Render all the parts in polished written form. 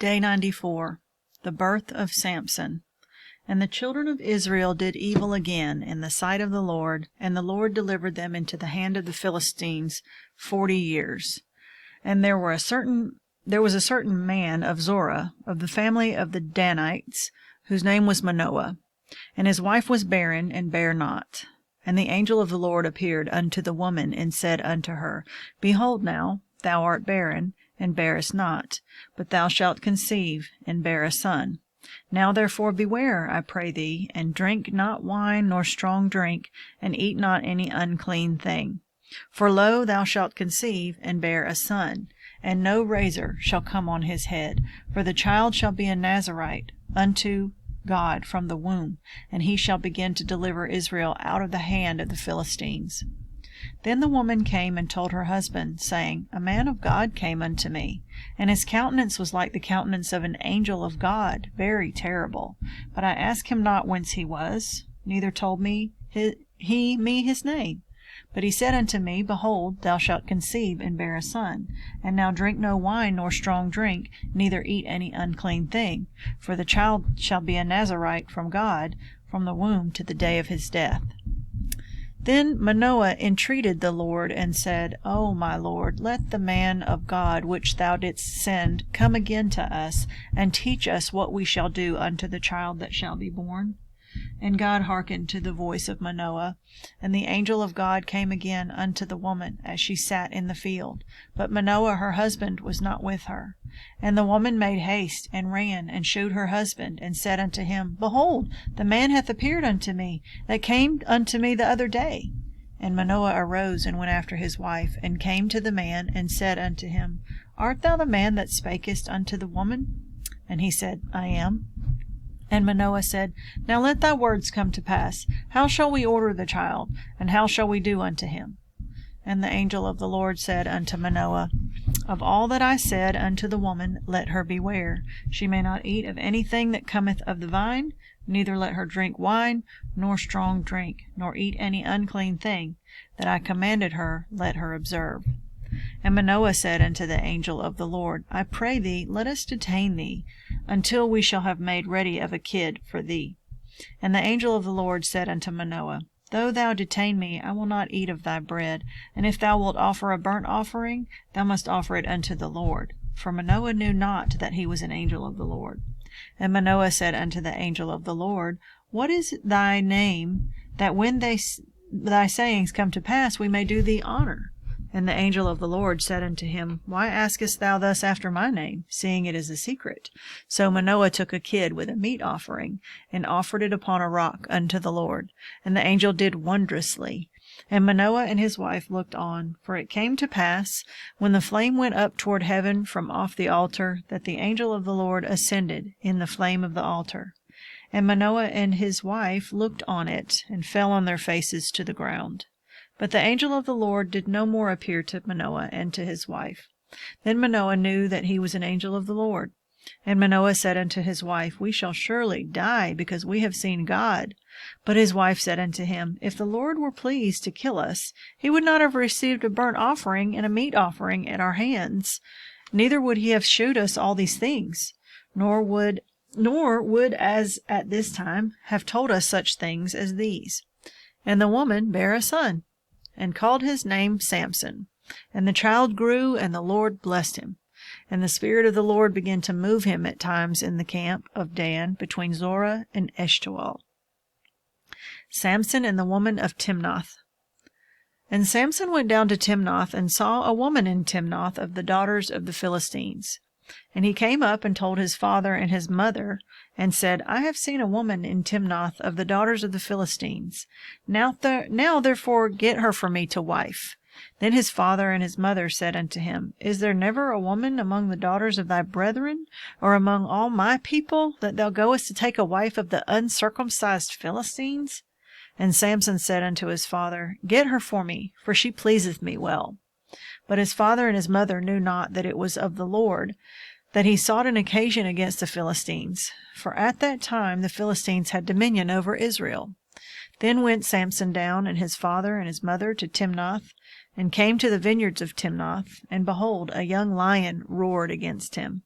Day 94. The birth of Samson. And the children of Israel did evil again in the sight of the Lord, and the Lord delivered them into the hand of the Philistines 40 years. And there was a certain man of Zorah, of the family of the Danites, whose name was Manoah. And his wife was barren, and bare not. And the angel of the Lord appeared unto the woman, and said unto her, Behold now, thou art barren, and bearest not, but thou shalt conceive, and bear a son. Now therefore beware, I pray thee, and drink not wine nor strong drink, and eat not any unclean thing. For lo, thou shalt conceive, and bear a son, and no razor shall come on his head, for the child shall be a Nazarite unto God from the womb, and he shall begin to deliver Israel out of the hand of the Philistines. Then the woman came and told her husband, saying, A man of God came unto me, and his countenance was like the countenance of an angel of God, very terrible. But I asked him not whence he was, neither told me his name. But he said unto me, Behold, thou shalt conceive, and bear a son. And now drink no wine nor strong drink, neither eat any unclean thing. For the child shall be a Nazarite from God, from the womb to the day of his death. Then Manoah entreated the Lord, and said, O my Lord, let the man of God which thou didst send come again to us, and teach us what we shall do unto the child that shall be born. And God hearkened to the voice of Manoah. And the angel of God came again unto the woman as she sat in the field. But Manoah her husband was not with her. And the woman made haste, and ran, and shewed her husband, and said unto him, Behold, the man hath appeared unto me, that came unto me the other day. And Manoah arose, and went after his wife, and came to the man, and said unto him, Art thou the man that spakest unto the woman? And he said, I am. And Manoah said, Now let thy words come to pass. How shall we order the child, and how shall we do unto him? And the angel of the Lord said unto Manoah, Of all that I said unto the woman, let her beware. She may not eat of anything that cometh of the vine, neither let her drink wine, nor strong drink, nor eat any unclean thing. That I commanded her, let her observe. And Manoah said unto the angel of the Lord, I pray thee, let us detain thee, until we shall have made ready of a kid for thee. And the angel of the Lord said unto Manoah, Though thou detain me, I will not eat of thy bread, and if thou wilt offer a burnt offering, thou must offer it unto the Lord. For Manoah knew not that he was an angel of the Lord. And Manoah said unto the angel of the Lord, What is thy name, that when thy sayings come to pass, we may do thee honor? And the angel of the Lord said unto him, Why askest thou thus after my name, seeing it is a secret? So Manoah took a kid with a meat offering, and offered it upon a rock unto the Lord. And the angel did wondrously. And Manoah and his wife looked on. For it came to pass, when the flame went up toward heaven from off the altar, that the angel of the Lord ascended in the flame of the altar. And Manoah and his wife looked on it, and fell on their faces to the ground. But the angel of the Lord did no more appear to Manoah and to his wife. Then Manoah knew that he was an angel of the Lord. And Manoah said unto his wife, We shall surely die, because we have seen God. But his wife said unto him, If the Lord were pleased to kill us, he would not have received a burnt offering and a meat offering at our hands, neither would he have shewed us all these things, nor would as at this time have told us such things as these. And the woman bare a son, and called his name Samson. And the child grew, and the Lord blessed him. And the Spirit of the Lord began to move him at times in the camp of Dan, between Zorah and Eshtaol. Samson and the woman of Timnath. And Samson went down to Timnath, and saw a woman in Timnath of the daughters of the Philistines. And he came up and told his father and his mother, and said, I have seen a woman in Timnath of the daughters of the Philistines. Now therefore get her for me to wife. Then his father and his mother said unto him, Is there never a woman among the daughters of thy brethren, or among all my people, that thou goest to take a wife of the uncircumcised Philistines? And Samson said unto his father, Get her for me, for she pleaseth me well. But his father and his mother knew not that it was of the Lord, that he sought an occasion against the Philistines. For at that time the Philistines had dominion over Israel. Then went Samson down, and his father and his mother, to Timnath, and came to the vineyards of Timnath, and behold, a young lion roared against him.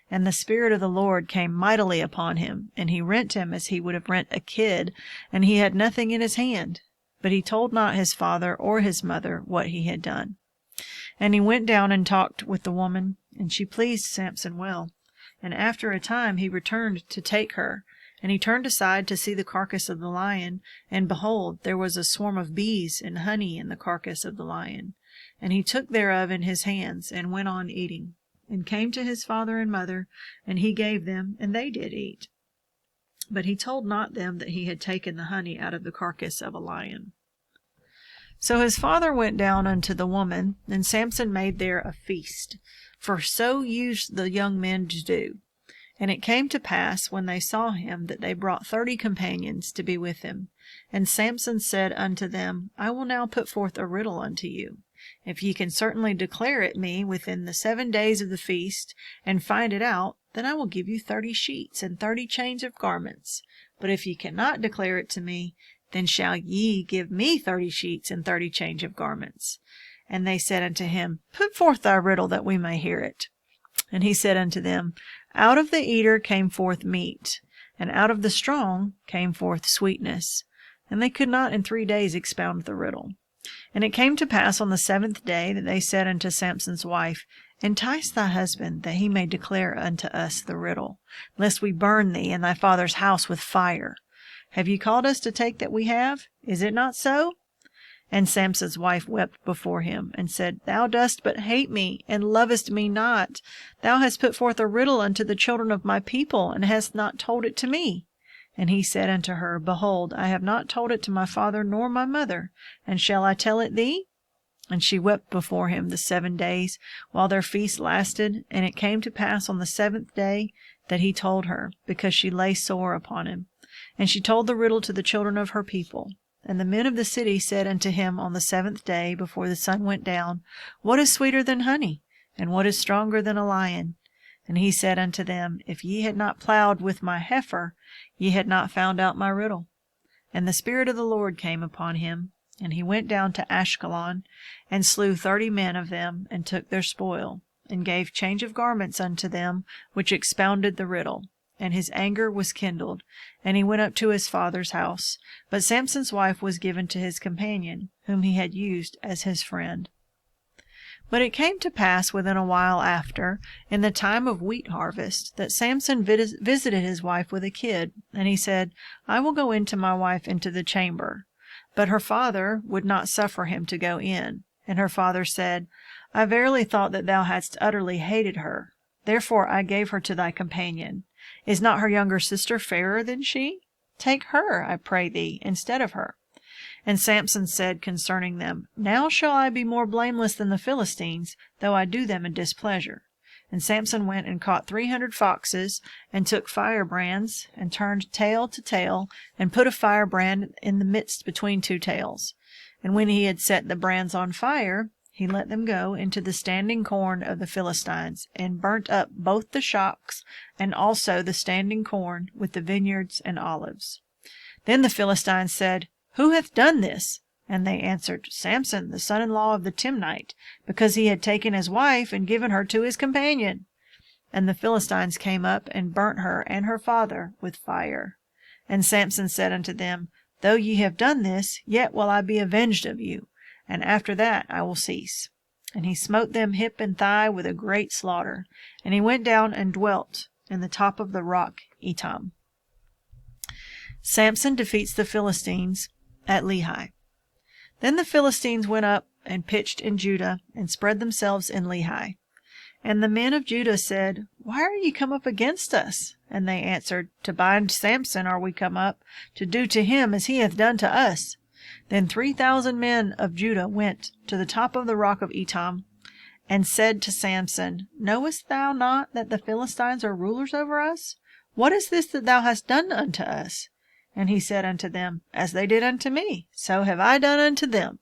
And the Spirit of the Lord came mightily upon him, and he rent him as he would have rent a kid, and he had nothing in his hand. But he told not his father or his mother what he had done. And he went down and talked with the woman, and she pleased Samson well. And after a time he returned to take her. And he turned aside to see the carcass of the lion, and behold, there was a swarm of bees and honey in the carcass of the lion. And he took thereof in his hands, and went on eating, and came to his father and mother, and he gave them, and they did eat. But he told not them that he had taken the honey out of the carcass of a lion. So his father went down unto the woman, and Samson made there a feast, for so used the young men to do. And it came to pass, when they saw him, that they brought 30 companions to be with him. And Samson said unto them, I will now put forth a riddle unto you. If ye can certainly declare it me within the 7 days of the feast, and find it out, then I will give you 30 sheets and 30 change of garments. But if ye cannot declare it to me, then shall ye give me 30 sheets and 30 change of garments. And they said unto him, Put forth thy riddle, that we may hear it. And he said unto them, Out of the eater came forth meat, and out of the strong came forth sweetness. And they could not in 3 days expound the riddle. And it came to pass on the 7th day that they said unto Samson's wife, Entice thy husband, that he may declare unto us the riddle, lest we burn thee and thy father's house with fire. Have ye called us to take that we have? Is it not so? And Samson's wife wept before him, and said, Thou dost but hate me, and lovest me not. Thou hast put forth a riddle unto the children of my people, and hast not told it to me. And he said unto her, Behold, I have not told it to my father nor my mother, and shall I tell it thee? And she wept before him the 7 days, while their feast lasted. And it came to pass on the 7th day that he told her, because she lay sore upon him. And she told the riddle to the children of her people. And the men of the city said unto him on the 7th day, before the sun went down, What is sweeter than honey? And what is stronger than a lion? And he said unto them, If ye had not plowed with my heifer, ye had not found out my riddle. And the Spirit of the Lord came upon him, and he went down to Ashkelon, and slew 30 men of them, and took their spoil, and gave change of garments unto them, which expounded the riddle. And his anger was kindled, and he went up to his father's house. But Samson's wife was given to his companion, whom he had used as his friend. But it came to pass within a while after, in the time of wheat harvest, that Samson visited his wife with a kid, and he said, I will go in to my wife into the chamber. But her father would not suffer him to go in. And her father said, I verily thought that thou hadst utterly hated her. Therefore I gave her to thy companion. Is not her younger sister fairer than she? Take her, I pray thee, instead of her. And Samson said concerning them, Now shall I be more blameless than the Philistines, though I do them a displeasure. And Samson went and caught 300 foxes, and took firebrands, and turned tail to tail, and put a firebrand in the midst between 2 tails. And when he had set the brands on fire, he let them go into the standing corn of the Philistines, and burnt up both the shocks, and also the standing corn, with the vineyards and olives. Then the Philistines said, Who hath done this? And they answered, Samson, the son-in-law of the Timnite, because he had taken his wife and given her to his companion. And the Philistines came up and burnt her and her father with fire. And Samson said unto them, Though ye have done this, yet will I be avenged of you, and after that I will cease. And he smote them hip and thigh with a great slaughter. And he went down and dwelt in the top of the rock Etam. Samson defeats the Philistines at Lehi. Then the Philistines went up and pitched in Judah, and spread themselves in Lehi. And the men of Judah said, Why are ye come up against us? And they answered, To bind Samson are we come up, to do to him as he hath done to us. Then 3,000 men of Judah went to the top of the rock of Etam, and said to Samson, Knowest thou not that the Philistines are rulers over us? What is this that thou hast done unto us? And he said unto them, As they did unto me, so have I done unto them.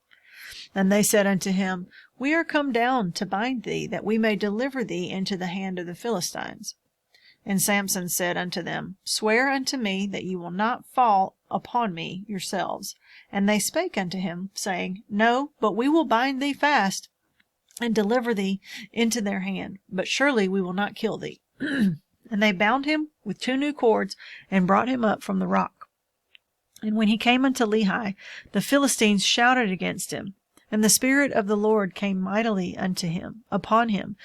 And they said unto him, We are come down to bind thee, that we may deliver thee into the hand of the Philistines. And Samson said unto them, Swear unto me that ye will not fall upon me yourselves. And they spake unto him, saying, No, but we will bind thee fast, and deliver thee into their hand, but surely we will not kill thee. And they bound him with 2 new cords, and brought him up from the rock. And when he came unto Lehi, the Philistines shouted against him. And the Spirit of the Lord came mightily upon him,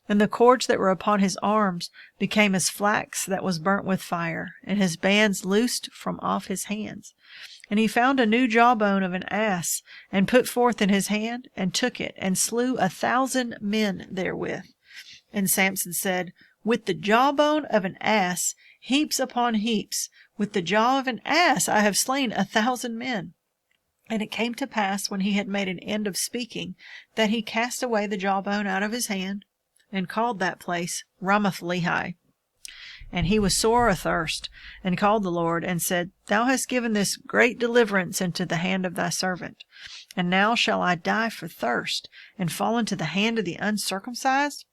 and the cords that were upon his arms became as flax that was burnt with fire, and his bands loosed from off his hands. And he found a new jawbone of an ass, and put forth in his hand, and took it, and slew 1,000 men therewith. And Samson said, With the jawbone of an ass, heaps upon heaps, with the jaw of an ass I have slain 1,000 men. And it came to pass, when he had made an end of speaking, that he cast away the jawbone out of his hand, and called that place Ramath-lehi. And he was sore athirst, and called the Lord, and said, Thou hast given this great deliverance into the hand of thy servant. And now shall I die for thirst, and fall into the hand of the uncircumcised?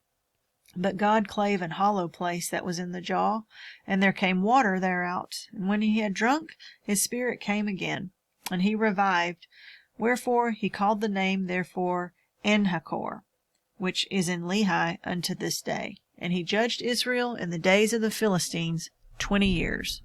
But God clave an hollow place that was in the jaw, and there came water thereout. And when he had drunk, his spirit came again, and he revived. Wherefore he called the name therefore En-hakkore, which is in Lehi unto this day. And he judged Israel in the days of the Philistines 20 years.